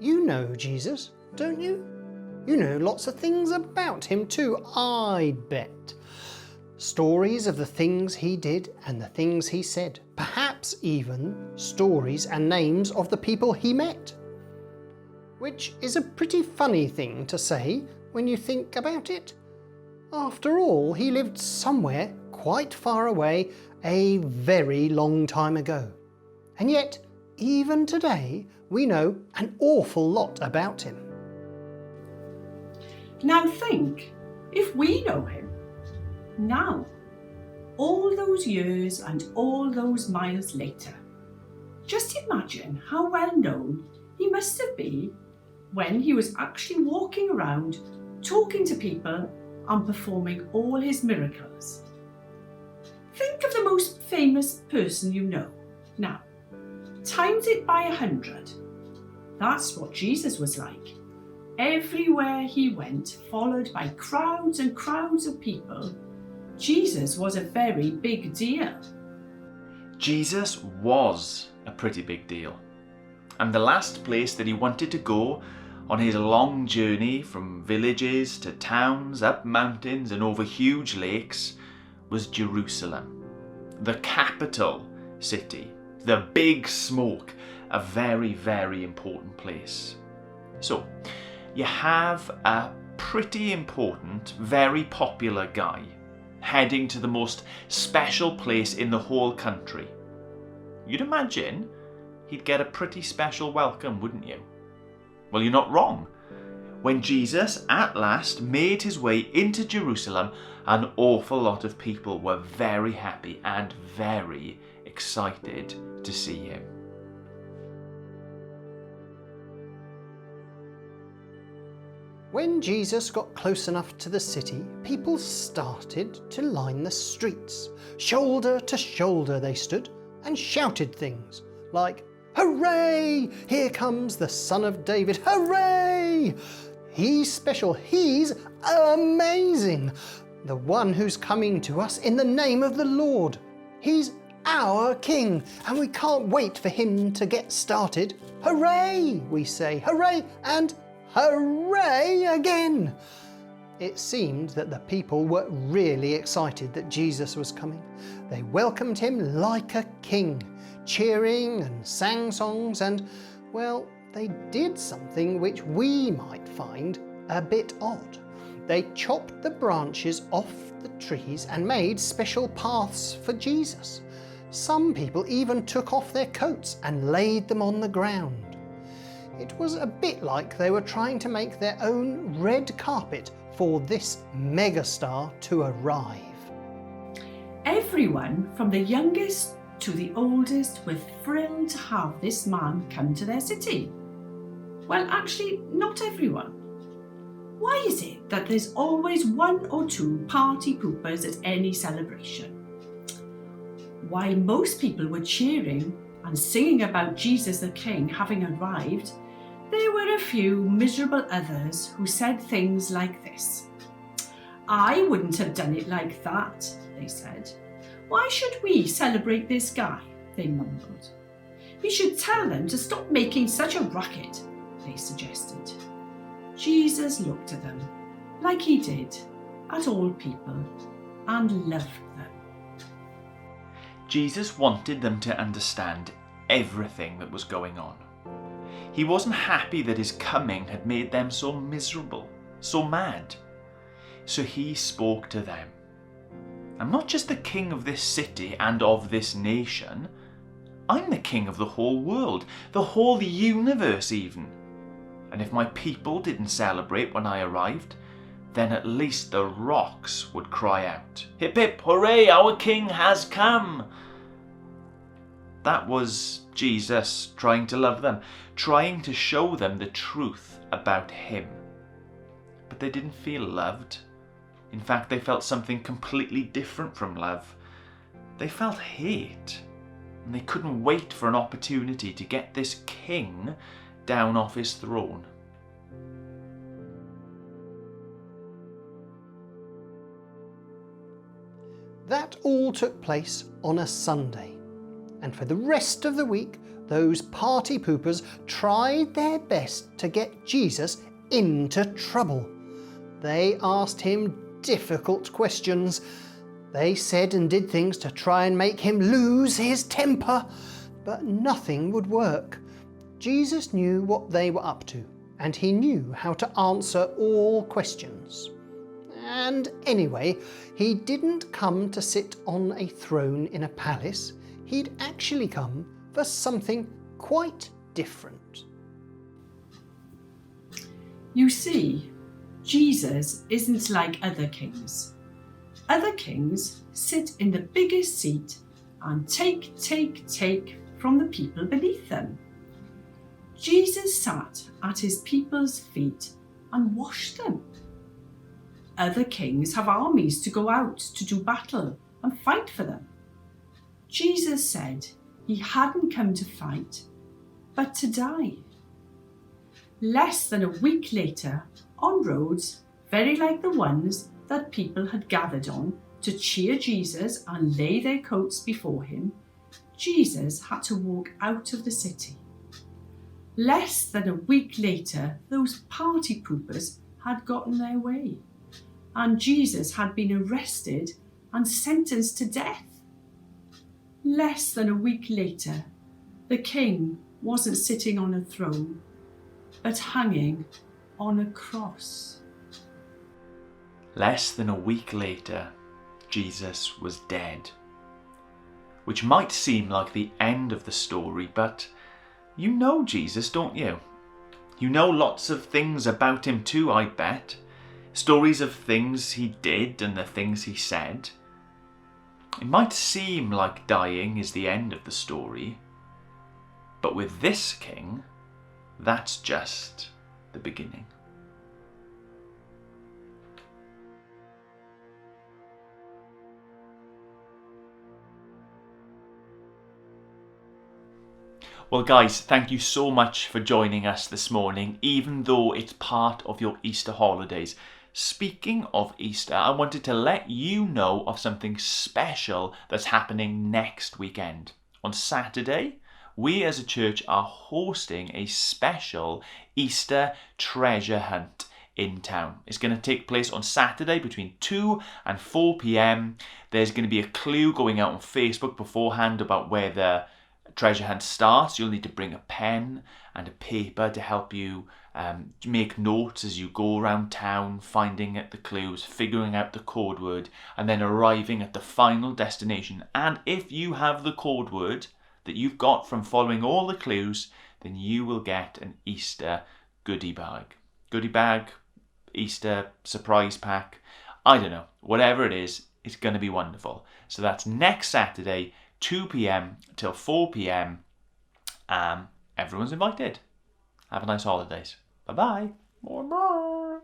You know Jesus, don't you? You know lots of things about him too, I bet. Stories of the things he did and the things he said. Perhaps even stories and names of the people he met. Which is a pretty funny thing to say when you think about it. After all, he lived somewhere quite far away a very long time ago. And yet, even today, we know an awful lot about him. Now think, if we know him, now, all those years and all those miles later, just imagine how well known he must have been when he was actually walking around, talking to people and performing all his miracles. Think of the most famous person you know. Now, times it by 100. That's what Jesus was like. Everywhere he went, followed by crowds and crowds of people, Jesus was a very big deal. Jesus was a pretty big deal. And the last place that he wanted to go on his long journey from villages to towns, up mountains and over huge lakes was Jerusalem, the capital city, the big smoke, a very, very important place. So, you have a pretty important, very popular guy heading to the most special place in the whole country. You'd imagine he'd get a pretty special welcome, wouldn't you? Well, you're not wrong. When Jesus at last made his way into Jerusalem, an awful lot of people were very happy and very excited to see him. When Jesus got close enough to the city, people started to line the streets. Shoulder to shoulder they stood and shouted things like, "Hooray! Here comes the Son of David! Hooray! He's special, he's amazing! The one who's coming to us in the name of the Lord. He's our King, and we can't wait for him to get started. Hooray!" we say, hooray and hooray again! It seemed that the people were really excited that Jesus was coming. They welcomed him like a king, cheering and sang songs and, well, they did something which we might find a bit odd. They chopped the branches off the trees and made special paths for Jesus. Some people even took off their coats and laid them on the ground. It was a bit like they were trying to make their own red carpet for this megastar to arrive. Everyone, from the youngest to the oldest, were thrilled to have this man come to their city. Well, actually, not everyone. Why is it that there's always one or two party poopers at any celebration? While most people were cheering and singing about Jesus the King having arrived, there were a few miserable others who said things like this. "I wouldn't have done it like that," they said. "Why should we celebrate this guy?" they mumbled. "We should tell them to stop making such a racket," they suggested. Jesus looked at them, like he did at all people, and loved them. Jesus wanted them to understand everything that was going on. He wasn't happy that his coming had made them so miserable, so mad. So he spoke to them. "I'm not just the king of this city and of this nation. I'm the king of the whole world, the whole universe even. And if my people didn't celebrate when I arrived, then at least the rocks would cry out, 'Hip hip, hooray, our king has come!'" That was Jesus trying to love them, trying to show them the truth about him. But they didn't feel loved. In fact, they felt something completely different from love. They felt hate, and they couldn't wait for an opportunity to get this king down off his throne. That all took place on a Sunday, and for the rest of the week, those party poopers tried their best to get Jesus into trouble. They asked him difficult questions. They said and did things to try and make him lose his temper, but nothing would work. Jesus knew what they were up to, and he knew how to answer all questions. And anyway, he didn't come to sit on a throne in a palace. He'd actually come for something quite different. You see, Jesus isn't like other kings. Other kings sit in the biggest seat and take from the people beneath them. Jesus sat at his people's feet and washed them. Other kings have armies to go out to do battle and fight for them. Jesus said he hadn't come to fight, but to die. Less than a week later, on roads very like the ones that people had gathered on to cheer Jesus and lay their coats before him, Jesus had to walk out of the city. Less than a week later, those party poopers had gotten their way, and Jesus had been arrested and sentenced to death. Less than a week later, the king wasn't sitting on a throne, but hanging on a cross. Less than a week later, Jesus was dead. Which might seem like the end of the story, but you know Jesus, don't you? You know lots of things about him too, I bet. Stories of things he did and the things he said. It might seem like dying is the end of the story, but with this king, that's just the beginning. Well guys, thank you so much for joining us this morning, even though it's part of your Easter holidays. Speaking of Easter, I wanted to let you know of something special that's happening next weekend. On Saturday, we as a church are hosting a special Easter treasure hunt in town. It's going to take place on Saturday between 2 and 4 p.m. There's going to be a clue going out on Facebook beforehand about where the treasure hunt starts. You'll need to bring a pen and a paper to help you make notes as you go around town, finding the clues, figuring out the code word, and then arriving at the final destination. And if you have the code word that you've got from following all the clues, then you will get an Easter goodie bag. Goodie bag, Easter surprise pack, I don't know. Whatever it is, it's going to be wonderful. So that's next Saturday, 2 p.m. till 4 p.m. Everyone's invited. Have a nice holidays. Bye-bye. Bye-bye.